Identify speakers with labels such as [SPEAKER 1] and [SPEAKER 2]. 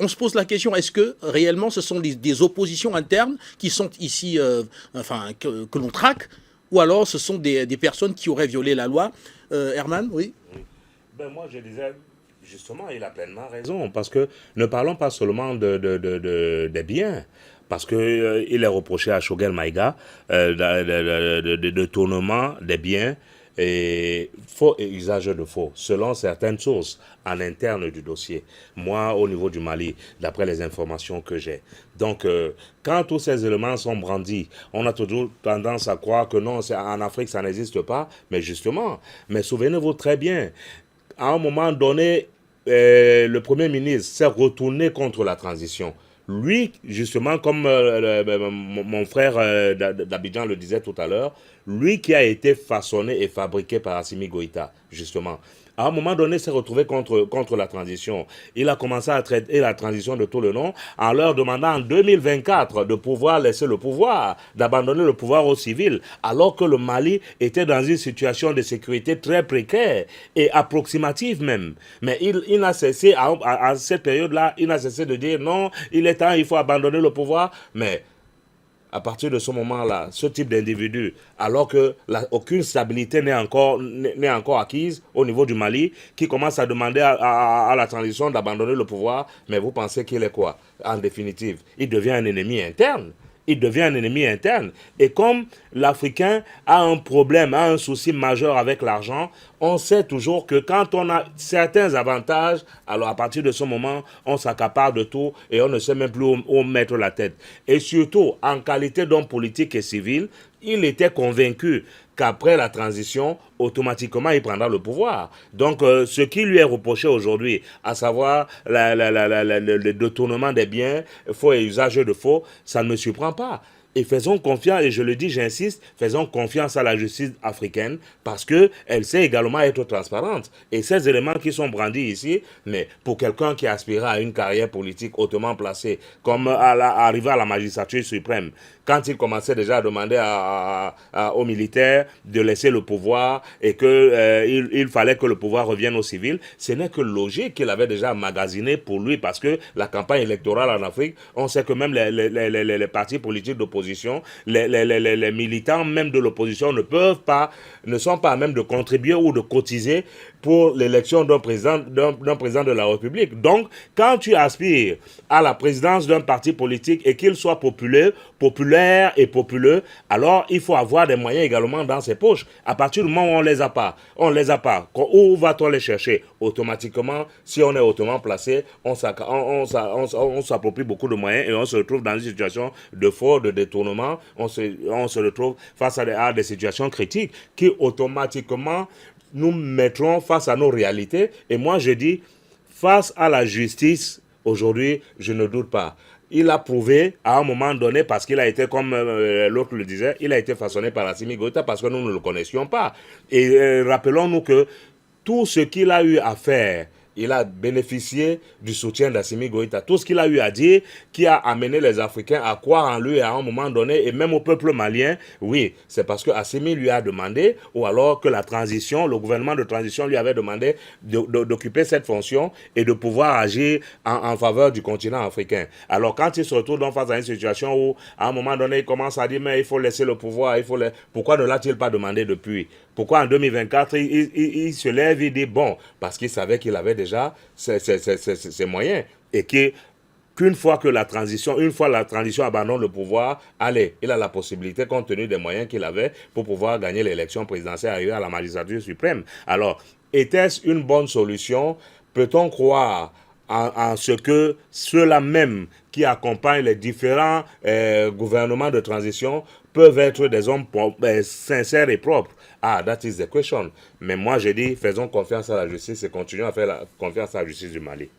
[SPEAKER 1] on se pose la question, est-ce que réellement ce sont des oppositions internes qui sont ici, que l'on traque, ou alors ce sont des personnes qui auraient violé la loi? Herman, oui.
[SPEAKER 2] Oui. Ben moi, je disais, justement, il a pleinement raison, parce que ne parlons pas seulement des biens, parce que il est reproché à Shogel Maïga de détournement des biens et faux et usage de faux, selon certaines sources en interne du dossier. Moi, au niveau du Mali, d'après les informations que j'ai. Donc, quand tous ces éléments sont brandis, on a toujours tendance à croire que non, en Afrique, ça n'existe pas. Mais justement, mais souvenez-vous très bien, à un moment donné, le Premier ministre s'est retourné contre la transition. Lui, justement, comme mon frère d'Abidjan le disait tout à l'heure, lui qui a été façonné et fabriqué par Assimi Goïta, justement, à un moment donné, s'est retrouvé contre la transition. Il a commencé à traiter la transition de tout le nom en leur demandant en 2024 de pouvoir laisser le pouvoir, d'abandonner le pouvoir aux civils, alors que le Mali était dans une situation de sécurité très précaire et approximative même. Mais il n'a cessé, à cette période-là, il n'a cessé de dire non, il est temps, il faut abandonner le pouvoir. Mais à partir de ce moment-là, ce type d'individu, alors que aucune stabilité n'est encore acquise au niveau du Mali, qui commence à demander à la transition d'abandonner le pouvoir, mais vous pensez qu'il est quoi? En définitive, il devient un ennemi interne. Il devient un ennemi interne. Et comme l'Africain a un problème, a un souci majeur avec l'argent, on sait toujours que quand on a certains avantages, alors à partir de ce moment, on s'accapare de tout et on ne sait même plus où mettre la tête. Et surtout, en qualité d'homme politique et civil, il était convaincu qu'après la transition, automatiquement, il prendra le pouvoir. Donc, ce qui lui est reproché aujourd'hui, à savoir le détournement des biens, faux et usage de faux, ça ne me surprend pas. Et faisons confiance, et je le dis, j'insiste, faisons confiance à la justice africaine parce qu'elle sait également être transparente. Et ces éléments qui sont brandis ici, mais pour quelqu'un qui aspirera à une carrière politique hautement placée, comme arriver à la magistrature suprême, quand il commençait déjà à demander aux militaires de laisser le pouvoir et qu'il il fallait que le pouvoir revienne aux civils, ce n'est que logique qu'il avait déjà magasiné pour lui parce que la campagne électorale en Afrique, on sait que même les partis politiques d'opposition, les militants même de l'opposition ne sont pas à même de contribuer ou de cotiser pour l'élection d'un président de la République. Donc, quand tu aspires à la présidence d'un parti politique et qu'il soit populaire et populeux, alors il faut avoir des moyens également dans ses poches. À partir du moment où on les a pas, où va-t-on les chercher? Automatiquement, si on est hautement placé, on s'approprie beaucoup de moyens et on se retrouve dans une situation de fraude, de détournement. On se retrouve face à des situations critiques qui automatiquement nous mettrons face à nos réalités. Et moi, je dis, face à la justice, aujourd'hui, je ne doute pas. Il a prouvé à un moment donné, parce qu'il a été, comme l'autre le disait, il a été façonné par Assimi Goïta parce que nous ne le connaissions pas. Et rappelons-nous que tout ce qu'il a eu à faire, il a bénéficié du soutien d'Assimi Goïta. Tout ce qu'il a eu à dire, qui a amené les Africains à croire en lui à un moment donné, et même au peuple malien, oui, c'est parce que Assimi lui a demandé, ou alors que le gouvernement de transition lui avait demandé d'occuper cette fonction et de pouvoir agir en faveur du continent africain. Alors quand il se retrouve donc face à une situation où, à un moment donné, il commence à dire, mais il faut laisser le pouvoir, pourquoi ne l'a-t-il pas demandé depuis? Pourquoi en 2024, il se lève, il dit, bon, parce qu'il savait qu'il avait déjà ses moyens et qu'une fois la transition abandonne le pouvoir, allez, il a la possibilité, compte tenu des moyens qu'il avait, pour pouvoir gagner l'élection présidentielle, arriver à la magistrature suprême. Alors, était-ce une bonne solution? Peut-on croire en ce que ceux-là même qui accompagnent les différents gouvernements de transition peuvent être des hommes sincères et propres? Ah, that is the question. Mais moi, je dis, faisons confiance à la justice et continuons à faire confiance à la justice du Mali.